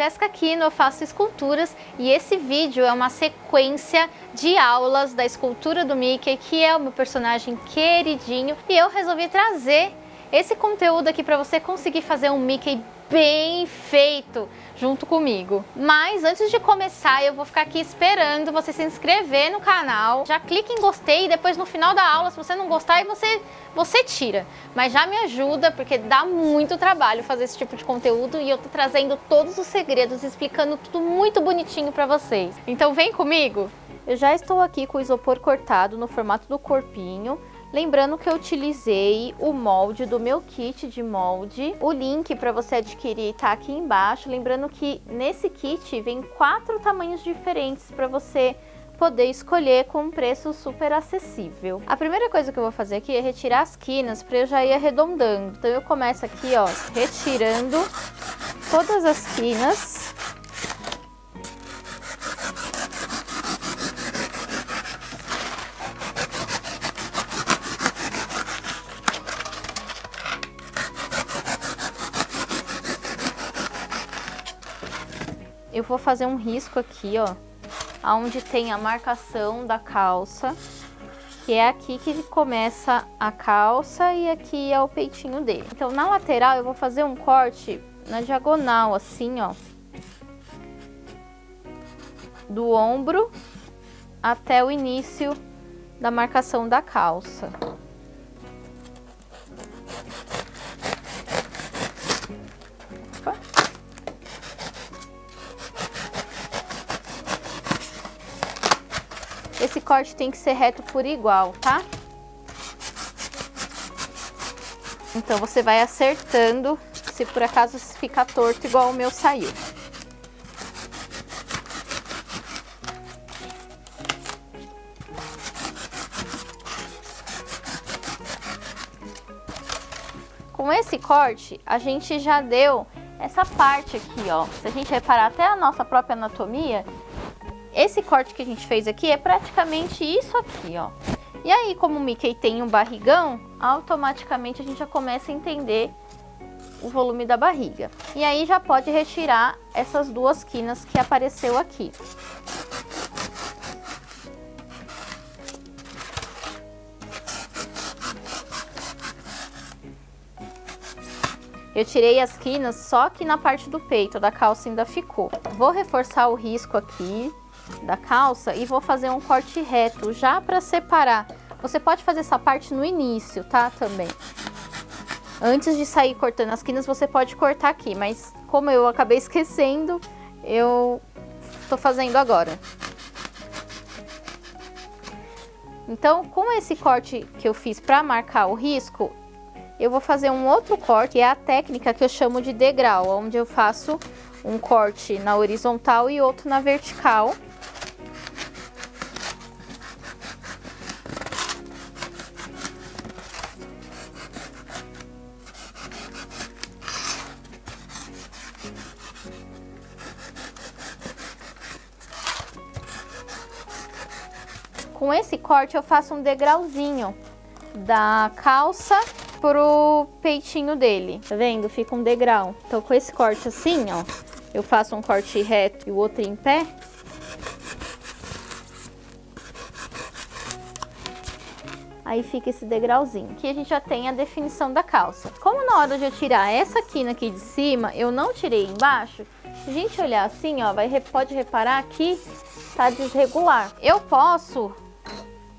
Jéssica Aquino, eu faço esculturas e esse vídeo é uma sequência de aulas da escultura do Mickey, que é o meu personagem queridinho, e eu resolvi trazer esse conteúdo aqui para você conseguir fazer um Mickey bem feito junto comigo. Mas antes de começar, eu vou ficar aqui esperando você se inscrever no canal. Já clique em gostei e depois no final da aula, se você não gostar, aí você tira. Mas já me ajuda, porque dá muito trabalho fazer esse tipo de conteúdo e eu tô trazendo todos os segredos, explicando tudo muito bonitinho para vocês. Então vem comigo! Eu já estou aqui com o isopor cortado no formato do corpinho. Lembrando que eu utilizei o molde do meu kit de molde. O link para você adquirir tá aqui embaixo. Lembrando que nesse kit vem 4 tamanhos diferentes para você poder escolher com um preço super acessível. A primeira coisa que eu vou fazer aqui é retirar as quinas para eu já ir arredondando. Então eu começo aqui, ó, retirando todas as quinas. Eu vou fazer um risco aqui, ó, onde tem a marcação da calça, que é aqui que começa a calça e aqui é o peitinho dele. Então, na lateral eu vou fazer um corte na diagonal, assim, ó, do ombro até o início da marcação da calça. Esse corte tem que ser reto por igual, tá? Então você vai acertando, se por acaso ficar torto igual o meu saiu. Com esse corte, a gente já deu essa parte aqui, ó. Se a gente reparar até a nossa própria anatomia, esse corte que a gente fez aqui é praticamente isso aqui, ó. E aí, como o Mickey tem um barrigão, automaticamente a gente já começa a entender o volume da barriga. E aí já pode retirar essas 2 quinas que apareceu aqui. Eu tirei as quinas só que na parte do peito, da calça ainda ficou. Vou reforçar o risco aqui da calça e vou fazer um corte reto já para separar. Você pode fazer essa parte no início, tá? Também. Antes de sair cortando as quinas, você pode cortar aqui, mas como eu acabei esquecendo, eu tô fazendo agora. Então, com esse corte que eu fiz para marcar o risco, eu vou fazer um outro corte, que é a técnica que eu chamo de degrau, onde eu faço um corte na horizontal e outro na vertical. Com esse corte eu faço um degrauzinho da calça pro peitinho dele, tá vendo? Fica um degrau. Então com esse corte assim, ó, eu faço um corte reto e o outro em pé. Aí fica esse degrauzinho. Aqui a gente já tem a definição da calça. Como na hora de eu tirar essa quina aqui de cima, eu não tirei embaixo, se a gente olhar assim, ó, pode reparar que tá desregular. Eu posso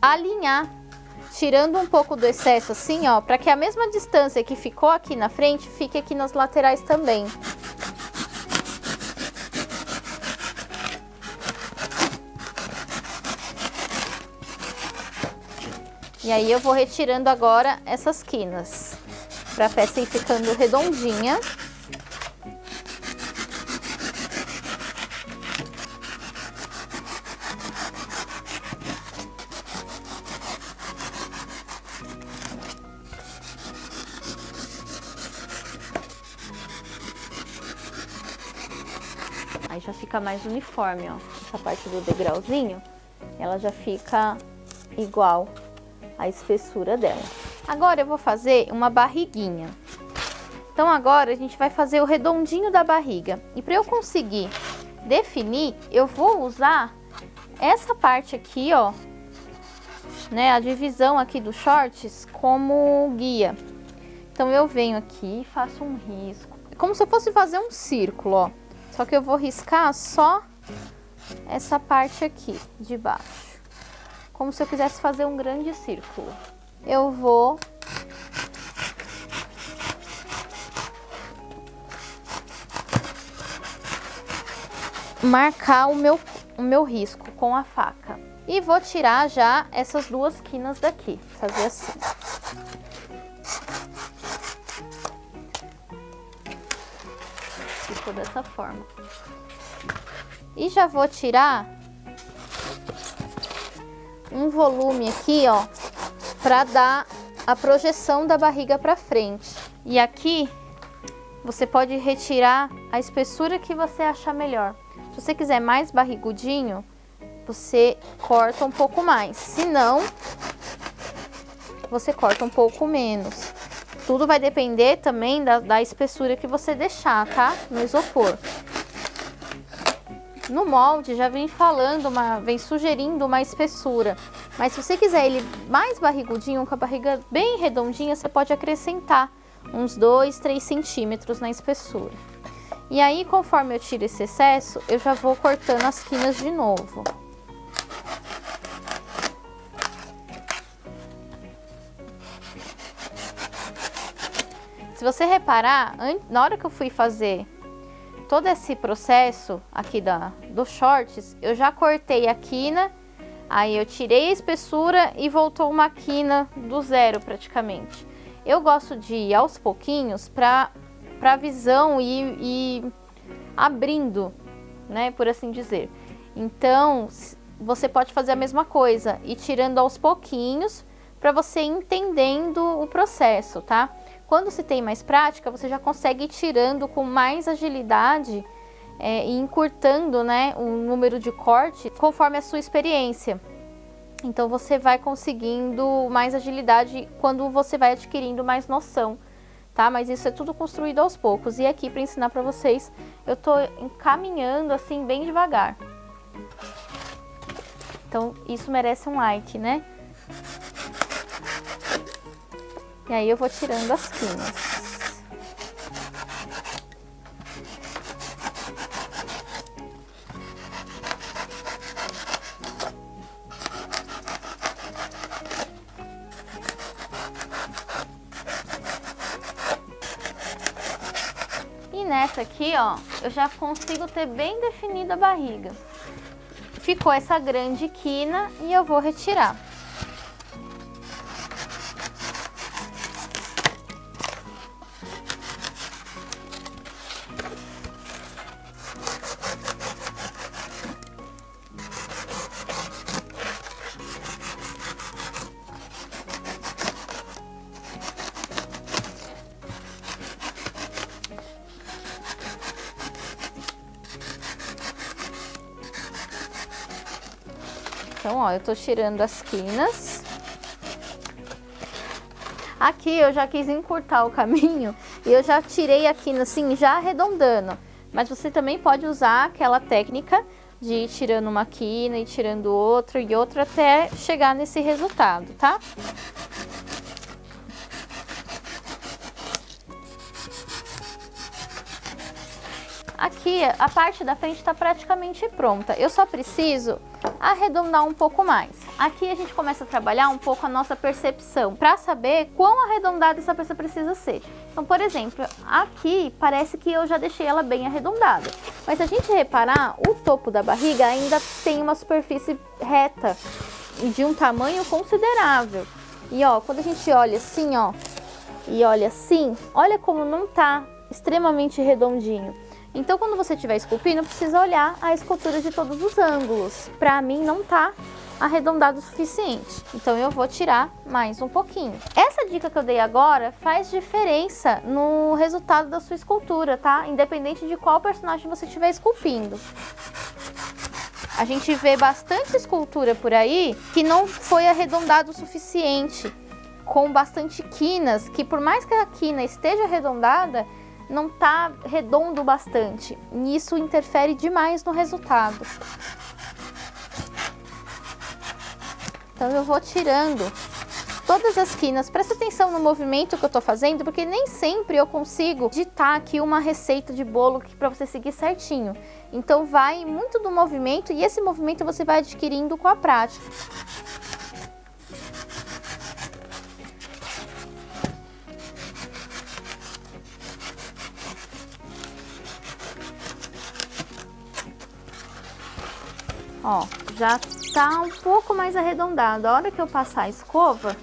alinhar, tirando um pouco do excesso assim, ó, para que a mesma distância que ficou aqui na frente, fique aqui nas laterais também. E aí eu vou retirando agora essas quinas, para a peça ir ficando redondinha. Aí já fica mais uniforme, ó. Essa parte do degrauzinho, ela já fica igual a espessura dela. Agora eu vou fazer uma barriguinha. Então agora a gente vai fazer o redondinho da barriga. E para eu conseguir definir, eu vou usar essa parte aqui, ó, né, a divisão aqui dos shorts como guia. Então eu venho aqui e faço um risco, como se eu fosse fazer um círculo, ó. Só que eu vou riscar só essa parte aqui de baixo, como se eu quisesse fazer um grande círculo. Eu vou marcar o meu risco com a faca. E vou tirar já essas duas quinas daqui, fazer assim. Ficou dessa forma. E já vou tirar um volume aqui, ó, para dar a projeção da barriga para frente. E aqui você pode retirar a espessura que você achar melhor. Se você quiser mais barrigudinho, você corta um pouco mais. Se não, você corta um pouco menos. Tudo vai depender também da espessura que você deixar, tá? No isopor. No molde já vem falando, vem sugerindo uma espessura. Mas se você quiser ele mais barrigudinho, com a barriga bem redondinha, você pode acrescentar uns 2, 3 centímetros na espessura. E aí, conforme eu tiro esse excesso, eu já vou cortando as quinas de novo. Se você reparar, na hora que eu fui fazer todo esse processo aqui dos shorts, eu já cortei a quina, aí eu tirei a espessura e voltou uma quina do zero praticamente. Eu gosto de ir aos pouquinhos para a visão ir abrindo, né, por assim dizer. Então, você pode fazer a mesma coisa, ir tirando aos pouquinhos para você ir entendendo o processo, tá? Quando se tem mais prática, você já consegue ir tirando com mais agilidade e encurtando, né, o número de corte conforme a sua experiência. Então você vai conseguindo mais agilidade quando você vai adquirindo mais noção, tá? Mas isso é tudo construído aos poucos. E aqui, para ensinar para vocês, eu tô encaminhando assim bem devagar. Então isso merece um like, né? E aí eu vou tirando as quinas. E nessa aqui, ó, eu já consigo ter bem definida a barriga. Ficou essa grande quina e eu vou retirar. Então, ó, eu tô tirando as quinas. Aqui eu já quis encurtar o caminho e eu já tirei a quina assim, já arredondando. Mas você também pode usar aquela técnica de ir tirando uma quina e tirando outra e outra até chegar nesse resultado, tá? Aqui a parte da frente está praticamente pronta. Eu só preciso arredondar um pouco mais. Aqui a gente começa a trabalhar um pouco a nossa percepção, para saber quão arredondada essa peça precisa ser. Então, por exemplo, aqui parece que eu já deixei ela bem arredondada. Mas se a gente reparar, o topo da barriga ainda tem uma superfície reta e de um tamanho considerável. E ó, quando a gente olha assim, ó, e olha assim, olha como não tá extremamente redondinho. Então, quando você estiver esculpindo, precisa olhar a escultura de todos os ângulos. Para mim, não tá arredondado o suficiente. Então, eu vou tirar mais um pouquinho. Essa dica que eu dei agora faz diferença no resultado da sua escultura, tá? Independente de qual personagem você estiver esculpindo. A gente vê bastante escultura por aí que não foi arredondado o suficiente. com bastante quinas, que por mais que a quina esteja arredondada, não tá redondo bastante. E isso interfere demais no resultado. Então eu vou tirando todas as quinas. Presta atenção no movimento que eu tô fazendo, porque nem sempre eu consigo ditar aqui uma receita de bolo para você seguir certinho. Então vai muito do movimento, e esse movimento você vai adquirindo com a prática. Ó, já tá um pouco mais arredondado. A hora que eu passar a escova,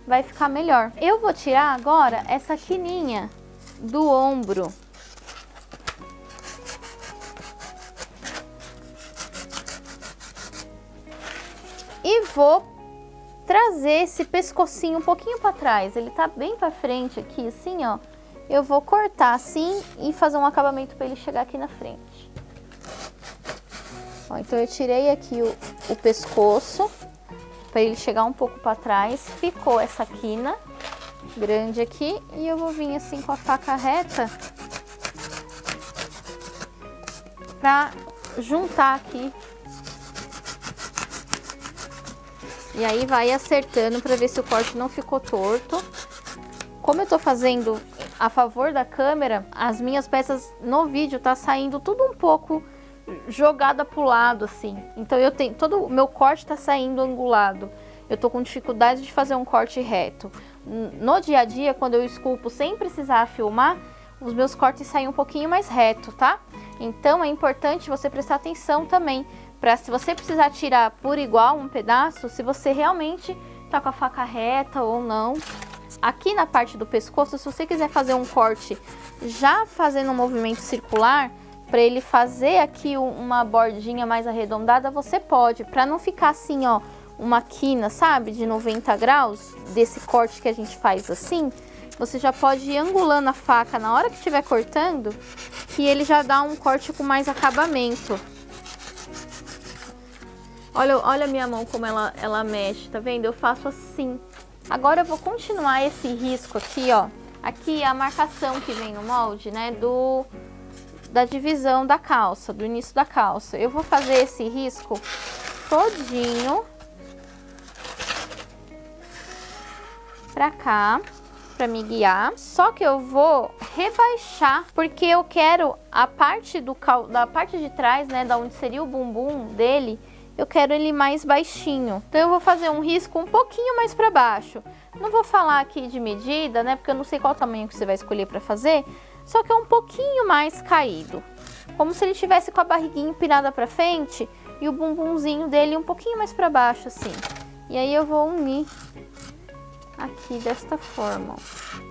vai ficar melhor. Eu vou tirar agora essa quininha do ombro. E vou trazer esse pescocinho um pouquinho para trás. Ele tá bem para frente aqui, assim, ó. Eu vou cortar assim e fazer um acabamento para ele chegar aqui na frente. Ó, então eu tirei aqui o pescoço para ele chegar um pouco para trás. Ficou essa quina grande aqui e eu vou vir assim com a faca reta para juntar aqui. E aí vai acertando para ver se o corte não ficou torto. Como eu tô fazendo a favor da câmera, as minhas peças no vídeo tá saindo tudo um pouco jogada pro lado, assim. Então eu tenho todo o meu corte tá saindo angulado. Eu tô com dificuldade de fazer um corte reto. No dia a dia, quando eu esculpo sem precisar filmar, os meus cortes saem um pouquinho mais reto, tá? Então é importante você prestar atenção também, para se você precisar tirar por igual um pedaço, se você realmente tá com a faca reta ou não. Aqui na parte do pescoço, se você quiser fazer um corte já fazendo um movimento circular, para ele fazer aqui uma bordinha mais arredondada, você pode, para não ficar assim, ó, uma quina, sabe, de 90 graus, desse corte que a gente faz assim, você já pode ir angulando a faca na hora que estiver cortando, que ele já dá um corte com mais acabamento. Olha a minha mão como ela mexe, tá vendo? Eu faço assim. Agora eu vou continuar esse risco aqui, ó. Aqui é a marcação que vem no molde, né, da divisão da calça, do início da calça. Eu vou fazer esse risco todinho pra cá, pra me guiar. Só que eu vou rebaixar, porque eu quero a parte da parte de trás, né, da onde seria o bumbum dele, eu quero ele mais baixinho. Então eu vou fazer um risco um pouquinho mais pra baixo. Não vou falar aqui de medida, né, porque eu não sei qual tamanho que você vai escolher pra fazer. Só que é um pouquinho mais caído, como se ele tivesse com a barriguinha empinada para frente e o bumbumzinho dele um pouquinho mais para baixo, assim. E aí eu vou unir aqui desta forma, ó.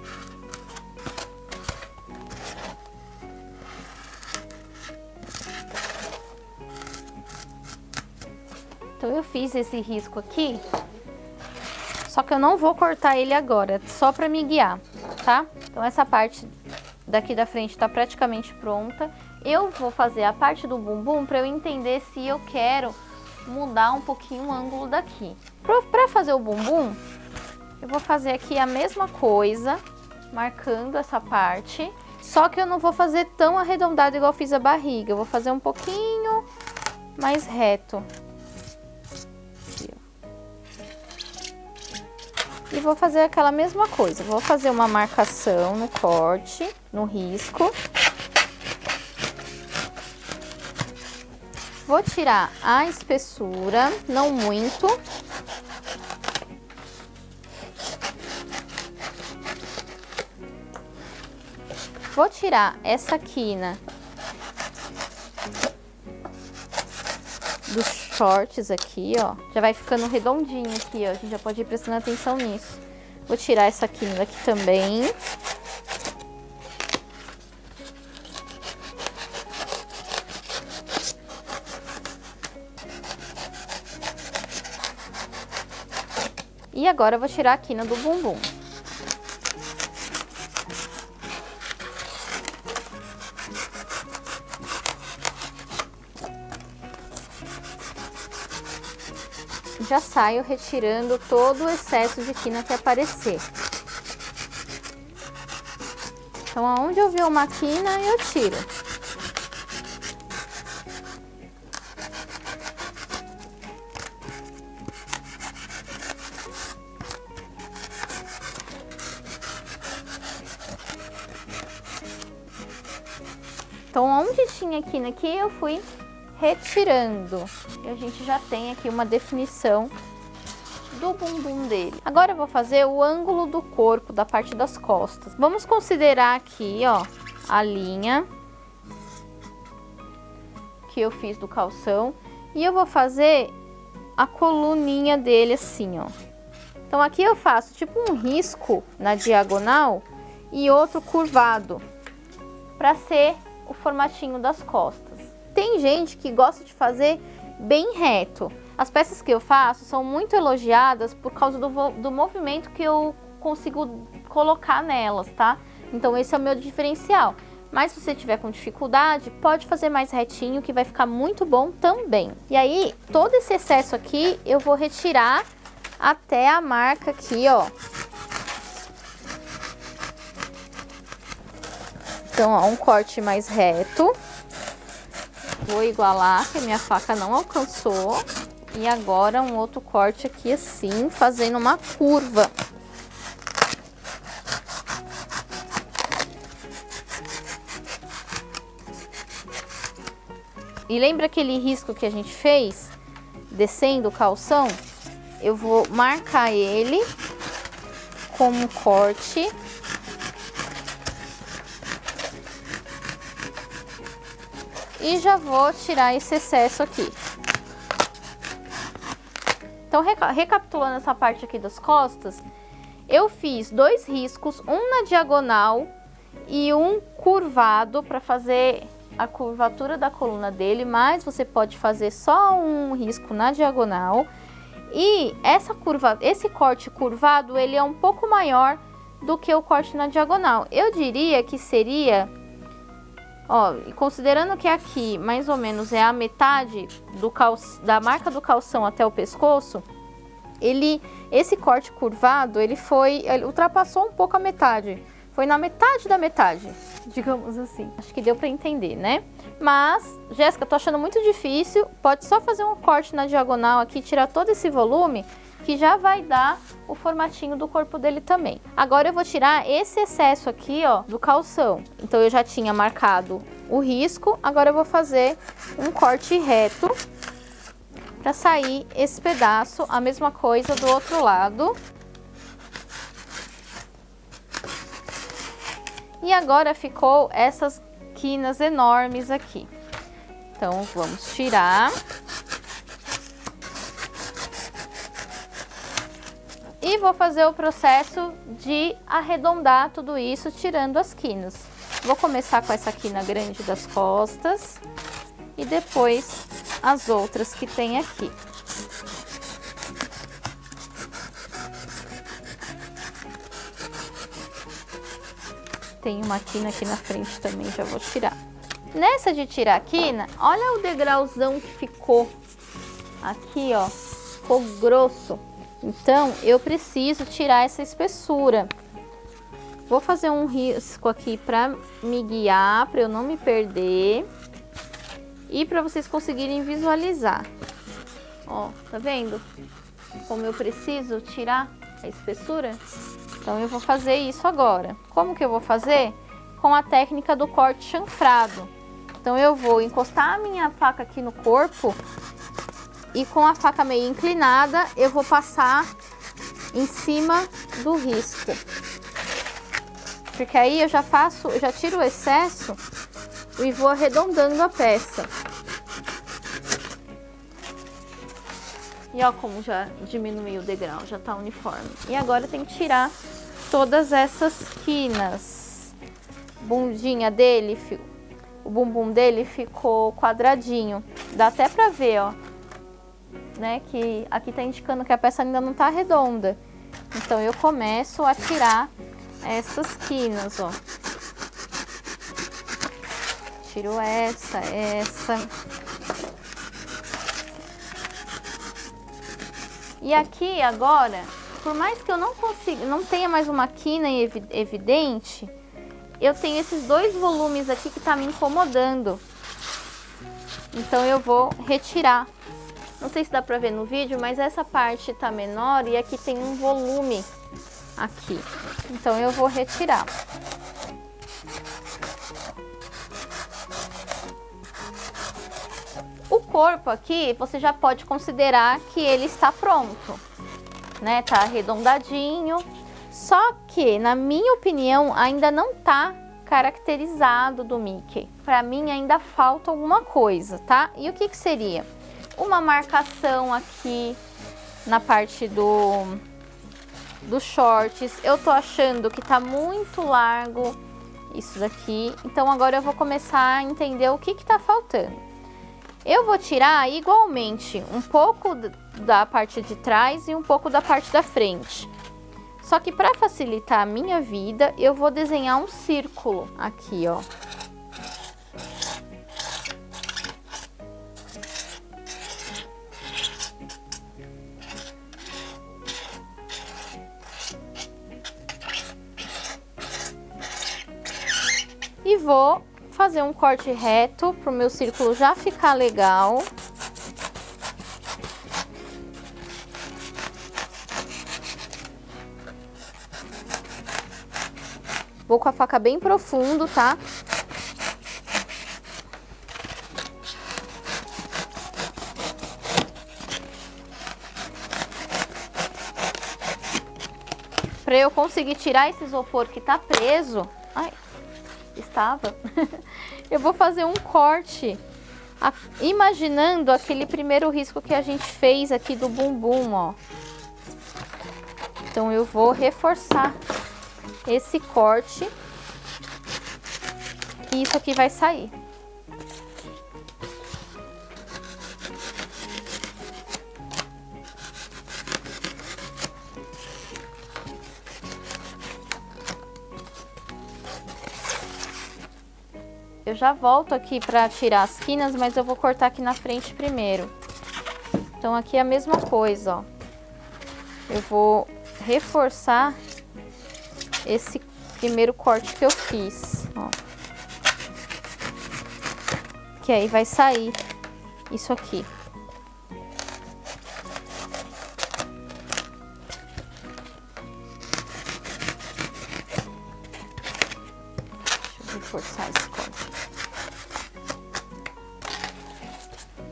Então eu fiz esse risco aqui, só que eu não vou cortar ele agora, só para me guiar, tá? Então essa parte daqui da frente está praticamente pronta. Eu vou fazer a parte do bumbum para eu entender se eu quero mudar um pouquinho o ângulo daqui. Para fazer o bumbum, eu vou fazer aqui a mesma coisa, marcando essa parte. Só que eu não vou fazer tão arredondado igual eu fiz a barriga. Eu vou fazer um pouquinho mais reto. Aqui, ó. E vou fazer aquela mesma coisa. Vou fazer uma marcação no corte, no risco. Vou tirar a espessura, não muito. Vou tirar essa quina dos shorts aqui, ó. Já vai ficando redondinho aqui, ó. A gente já pode ir prestando atenção nisso. Vou tirar essa quina daqui também. E agora eu vou tirar a quina do bumbum. já saio retirando todo o excesso de quina que aparecer. Então, aonde eu ver uma quina, eu tiro. Então, onde tinha quina aqui, eu fui retirando. E a gente já tem aqui uma definição do bumbum dele. Agora eu vou fazer o ângulo do corpo, da parte das costas. Vamos considerar aqui, ó, a linha que eu fiz do calção. E eu vou fazer a coluninha dele assim, ó. Então, aqui eu faço tipo um risco na diagonal e outro curvado, para ser o formatinho das costas. Tem gente que gosta de fazer bem reto. As peças que eu faço são muito elogiadas por causa do movimento que eu consigo colocar nelas, tá? Então esse é o meu diferencial. Mas se você tiver com dificuldade, pode fazer mais retinho, que vai ficar muito bom também. E aí, todo esse excesso aqui, eu vou retirar até a marca aqui, ó. Então, ó, um corte mais reto. Vou igualar, que a minha faca não alcançou. E agora um outro corte aqui assim, fazendo uma curva. E lembra aquele risco que a gente fez, descendo o calção? Eu vou marcar ele com um corte. E já vou tirar esse excesso aqui. Então, recapitulando essa parte aqui das costas, eu fiz 2 riscos, um na diagonal e um curvado para fazer a curvatura da coluna dele, mas você pode fazer só um risco na diagonal. E esse corte curvado, ele é um pouco maior do que o corte na diagonal. Eu diria que seria... Ó, considerando que aqui mais ou menos é a metade da marca do calção até o pescoço, esse corte curvado, ele ultrapassou um pouco a metade. Foi na metade da metade, digamos assim. Acho que deu pra entender, né? Mas, Jéssica, tô achando muito difícil. Pode só fazer um corte na diagonal aqui, tirar todo esse volume, que já vai dar o formatinho do corpo dele também. Agora eu vou tirar esse excesso aqui, ó, do calção. Então eu já tinha marcado o risco, agora eu vou fazer um corte reto para sair esse pedaço. A mesma coisa do outro lado. E agora ficou essas quinas enormes aqui. Então vamos tirar. E vou fazer o processo de arredondar tudo isso, tirando as quinas. Vou começar com essa quina grande das costas e depois as outras que tem aqui. Tem uma quina aqui na frente também, já vou tirar. Nessa de tirar a quina, olha o degrauzão que ficou aqui, ó, ficou grosso. Então, eu preciso tirar essa espessura. Vou fazer um risco aqui para me guiar, para eu não me perder. E para vocês conseguirem visualizar. Ó, tá vendo? Como eu preciso tirar a espessura? Então, eu vou fazer isso agora. Como que eu vou fazer? Com a técnica do corte chanfrado. Então, eu vou encostar a minha faca aqui no corpo. E com a faca meio inclinada, eu vou passar em cima do risco. Porque aí eu já tiro o excesso e vou arredondando a peça. E ó como já diminuiu o degrau, já tá uniforme. E agora tem que tirar todas essas quinas. Bundinha dele, o bumbum dele ficou quadradinho. Dá até pra ver, ó. Né, que aqui tá indicando que a peça ainda não tá redonda. Então eu começo a tirar essas quinas, ó. Tiro essa. E aqui agora, por mais que eu não tenha mais uma quina evidente, eu tenho esses dois volumes aqui que tá me incomodando. Então eu vou retirar. Não sei se dá pra ver no vídeo, mas essa parte tá menor e aqui tem um volume aqui. Então eu vou retirar. O corpo aqui, você já pode considerar que ele está pronto, né? Tá arredondadinho. Só que, na minha opinião, ainda não tá caracterizado do Mickey. Pra mim ainda falta alguma coisa, tá? E o que que seria? Uma marcação aqui na parte dos shorts. Eu tô achando que tá muito largo isso daqui. Então agora eu vou começar a entender o que que tá faltando. Eu vou tirar igualmente um pouco da parte de trás e um pouco da parte da frente. Só que para facilitar a minha vida, eu vou desenhar um círculo aqui, ó. E vou fazer um corte reto para o meu círculo já ficar legal. Vou com a faca bem profundo, tá? Para eu conseguir tirar esse isopor que tá preso. Ai, estava. Eu vou fazer um corte, imaginando aquele primeiro risco que a gente fez aqui do bumbum, ó. Então eu vou reforçar esse corte e isso aqui vai sair. Eu já volto aqui para tirar as quinas, mas eu vou cortar aqui na frente primeiro. Então aqui é a mesma coisa, ó. Eu vou reforçar esse primeiro corte que eu fiz, ó. Que aí vai sair isso aqui. Deixa eu reforçar esse corte.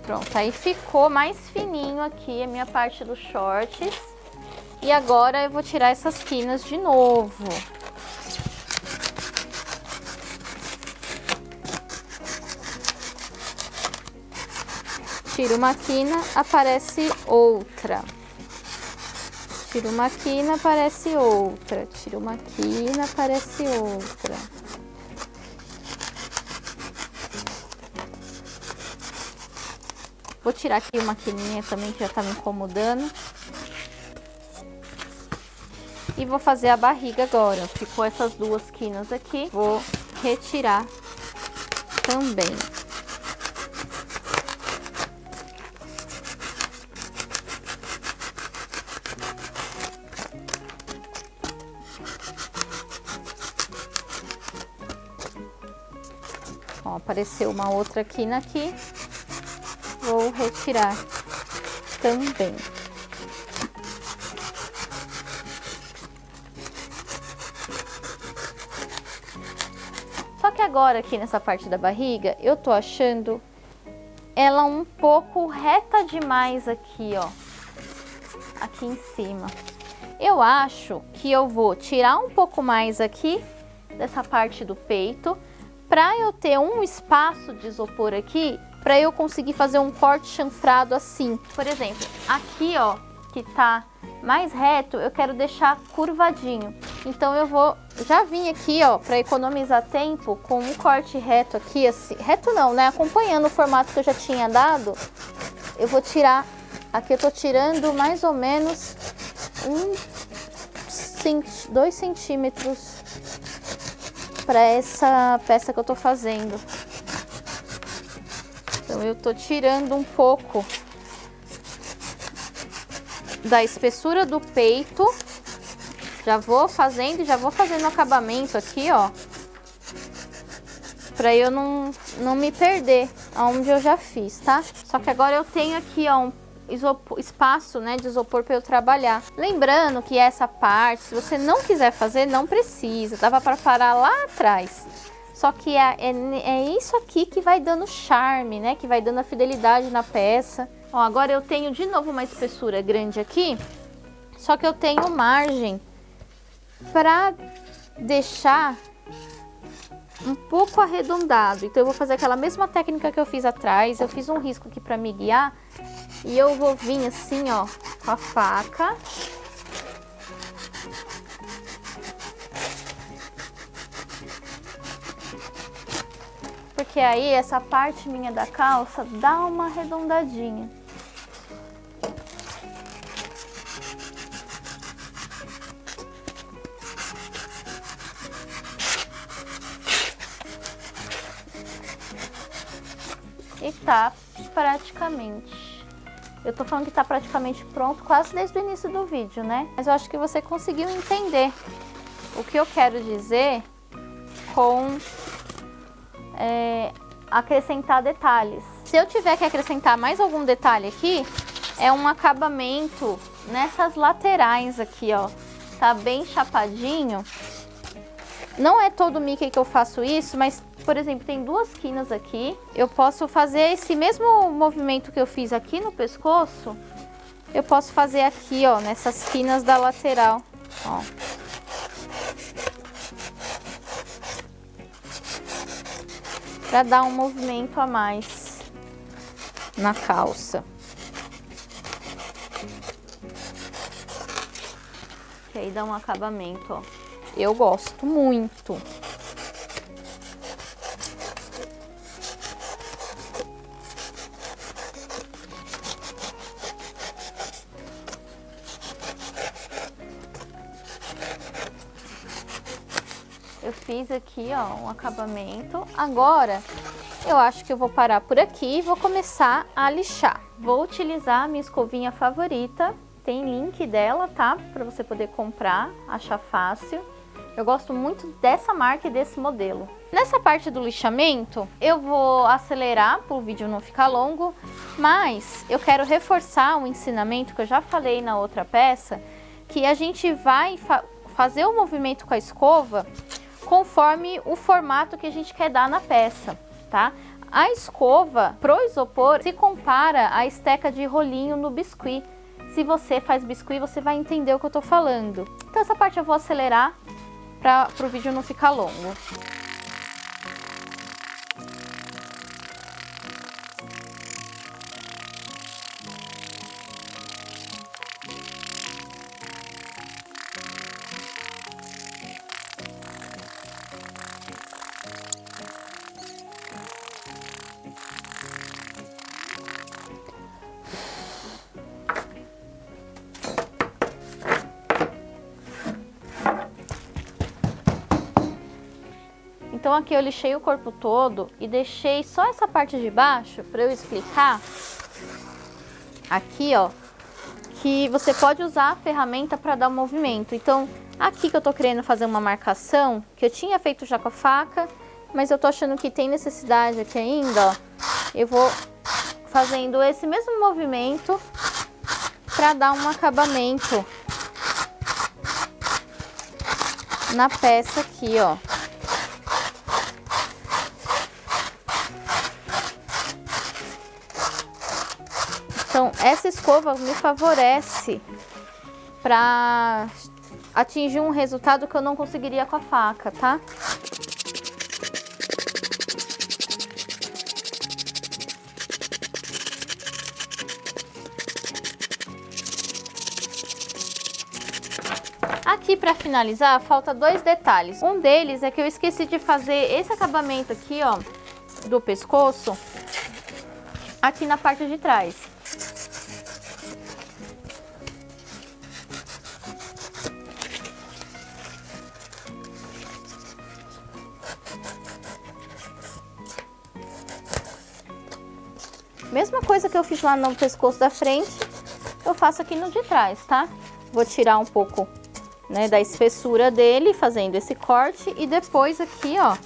Pronto, aí ficou mais fininho aqui a minha parte dos shorts. E agora eu vou tirar essas quinas de novo. Tiro uma quina, aparece outra. Tiro uma quina, aparece outra. Tiro uma quina, aparece outra. Vou tirar aqui uma quininha também que já tá me incomodando. E vou fazer a barriga agora. Ficou essas duas quinas aqui. Vou retirar também. Ó, apareceu uma outra quina aqui. Vou retirar também. Só que agora aqui nessa parte da barriga, eu tô achando ela um pouco reta demais aqui, ó. Aqui em cima. Eu acho que eu vou tirar um pouco mais aqui dessa parte do peito, pra eu ter um espaço de isopor aqui, pra eu conseguir fazer um corte chanfrado assim. Por exemplo, aqui, ó, que tá mais reto, eu quero deixar curvadinho. Então eu vou já vim aqui, ó, para economizar tempo, com um corte reto aqui, assim, reto não, né? Acompanhando o formato que eu já tinha dado, eu vou tirar, aqui eu tô tirando mais ou menos 2 centímetros para essa peça que eu tô fazendo. Então eu tô tirando um pouco da espessura do peito. Já vou fazendo e já vou fazendo o acabamento aqui, ó. Pra eu não me perder aonde eu já fiz, tá? Só que agora eu tenho aqui, ó, um espaço, né, de isopor para eu trabalhar. Lembrando que essa parte, se você não quiser fazer, não precisa. Dava para parar lá atrás. Só que é isso aqui que vai dando charme, né? Que vai dando a fidelidade na peça. Ó, agora eu tenho de novo uma espessura grande aqui. Só que eu tenho margem para deixar um pouco arredondado. Então eu vou fazer aquela mesma técnica que eu fiz atrás. Eu fiz um risco aqui para me guiar. E eu vou vir assim, ó, com a faca. Porque aí essa parte minha da calça dá uma arredondadinha. E tá praticamente. Eu tô falando que tá praticamente pronto quase desde o início do vídeo, né? Mas eu acho que você conseguiu entender o que eu quero dizer com acrescentar detalhes. Se eu tiver que acrescentar mais algum detalhe aqui, é um acabamento nessas laterais aqui, ó. Tá bem chapadinho. Não é todo Mickey que eu faço isso, mas, por exemplo, tem duas quinas aqui. Eu posso fazer esse mesmo movimento que eu fiz aqui no pescoço, eu posso fazer aqui, ó, nessas quinas da lateral, ó. Pra dar um movimento a mais na calça. Que aí dá um acabamento, ó. Eu gosto muito. Eu fiz aqui, ó, um acabamento. Agora, eu acho que eu vou parar por aqui e vou começar a lixar. Vou utilizar a minha escovinha favorita. Tem link dela, tá? Pra você poder comprar, achar fácil. Eu gosto muito dessa marca e desse modelo. Nessa parte do lixamento, eu vou acelerar para o vídeo não ficar longo, mas eu quero reforçar um ensinamento que eu já falei na outra peça, que a gente vai fazer o movimento com a escova conforme o formato que a gente quer dar na peça, tá? A escova pro isopor se compara à esteca de rolinho no biscuit. Se você faz biscuit, você vai entender o que eu tô falando. Então essa parte eu vou acelerar para o vídeo não ficar longo. Então aqui eu lixei o corpo todo e deixei só essa parte de baixo para eu explicar aqui, ó, que você pode usar a ferramenta para dar um movimento. Então aqui que eu tô querendo fazer uma marcação, que eu tinha feito já com a faca, mas eu tô achando que tem necessidade aqui ainda, ó. Eu vou fazendo esse mesmo movimento para dar um acabamento na peça aqui, ó. Então, essa escova me favorece para atingir um resultado que eu não conseguiria com a faca, tá? Aqui, para finalizar, falta dois detalhes. Um deles é que eu esqueci de fazer esse acabamento aqui, ó, do pescoço, aqui na parte de trás. Mesma coisa que eu fiz lá no pescoço da frente, eu faço aqui no de trás, tá? Vou tirar um pouco, né, da espessura dele, fazendo esse corte, e depois aqui, ó,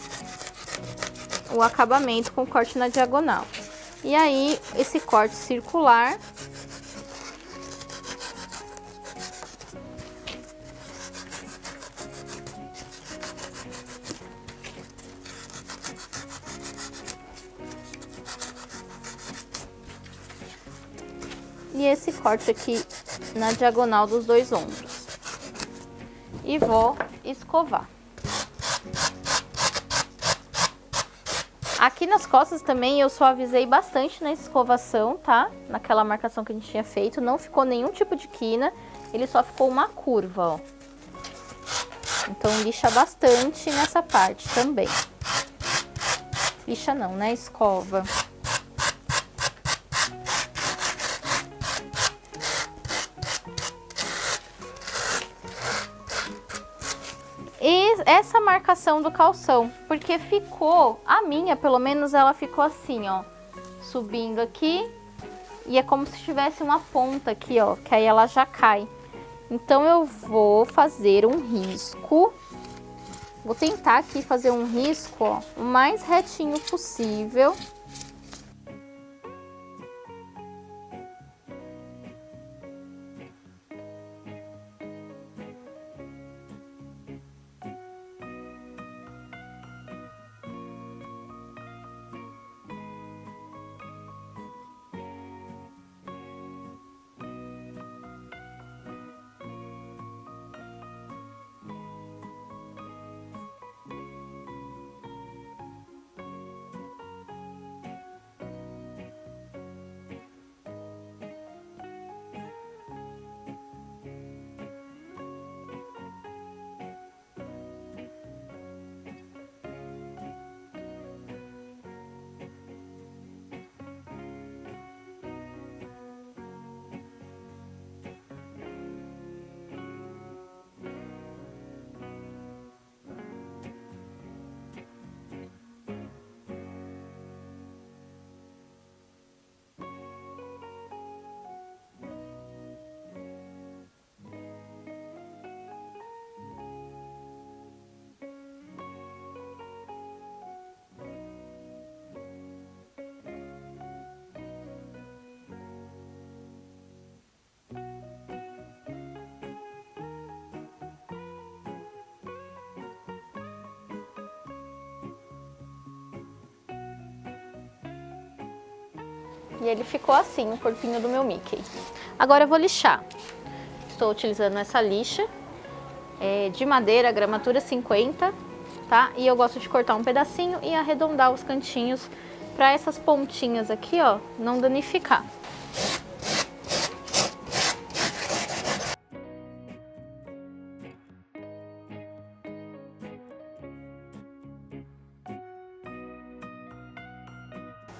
o acabamento com corte na diagonal. E aí, esse corte circular. E esse corte aqui na diagonal dos dois ombros. E vou escovar. Aqui nas costas também eu suavizei bastante na escovação, tá? Naquela marcação que a gente tinha feito, não ficou nenhum tipo de quina, ele só ficou uma curva, ó. Então lixa bastante nessa parte também. Lixa não, né? Escova. E essa marcação do calção, porque ficou, a minha pelo menos ela ficou assim, ó, subindo aqui, e é como se tivesse uma ponta aqui, ó, que aí ela já cai. Então eu vou fazer um risco, vou tentar aqui fazer um risco, ó, o mais retinho possível. E ele ficou assim, o corpinho do meu Mickey. Agora eu vou lixar. Estou utilizando essa lixa de madeira, gramatura 50, tá? E eu gosto de cortar um pedacinho e arredondar os cantinhos para essas pontinhas aqui, ó, não danificar.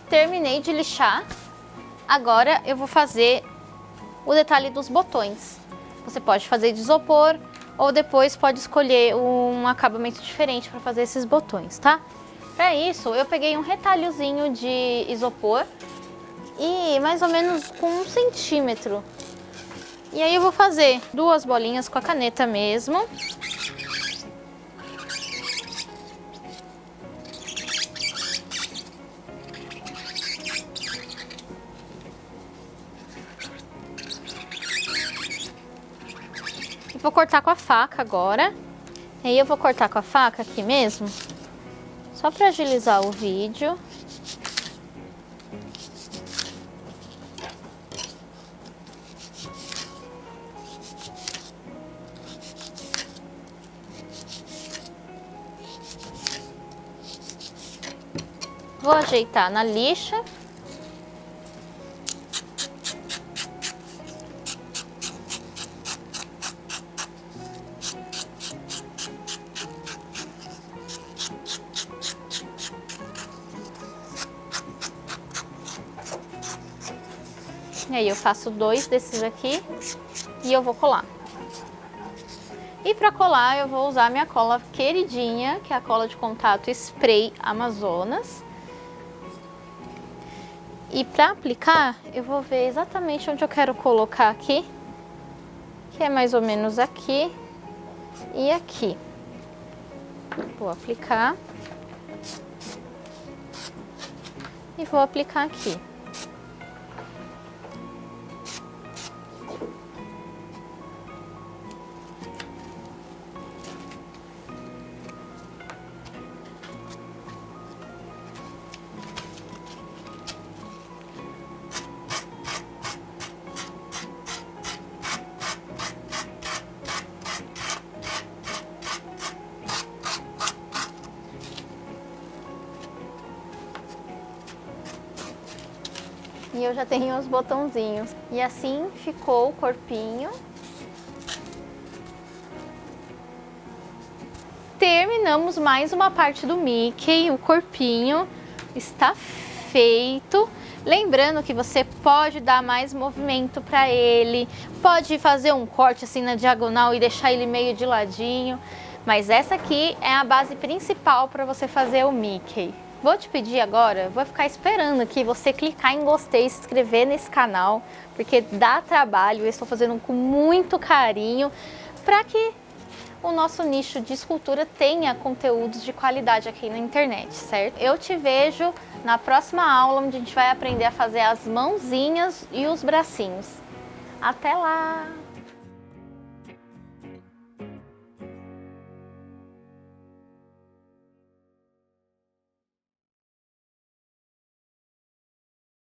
Terminei de lixar. Agora eu vou fazer o detalhe dos botões. Você pode fazer de isopor ou depois pode escolher um acabamento diferente para fazer esses botões, tá? Para isso eu peguei um retalhozinho de isopor e mais ou menos com 1 centímetro. E aí eu vou fazer 2 bolinhas com a caneta mesmo. Vou cortar com a faca agora. E aí eu vou cortar com a faca aqui mesmo, só para agilizar o vídeo. Vou ajeitar na lixa. E aí eu faço 2 desses aqui e eu vou colar. E para colar eu vou usar minha cola queridinha, que é a cola de contato Spray Amazonas. E para aplicar, eu vou ver exatamente onde eu quero colocar aqui, que é mais ou menos aqui e aqui. Vou aplicar e vou aplicar aqui. E eu já tenho os botãozinhos. E assim ficou o corpinho. Terminamos mais uma parte do Mickey, o corpinho está feito. Lembrando que você pode dar mais movimento para ele, pode fazer um corte assim na diagonal e deixar ele meio de ladinho. Mas essa aqui é a base principal para você fazer o Mickey. Vou te pedir agora, vou ficar esperando aqui você clicar em gostei e se inscrever nesse canal, porque dá trabalho, eu estou fazendo com muito carinho para que o nosso nicho de escultura tenha conteúdos de qualidade aqui na internet, certo? Eu te vejo na próxima aula, onde a gente vai aprender a fazer as mãozinhas e os bracinhos. Até lá!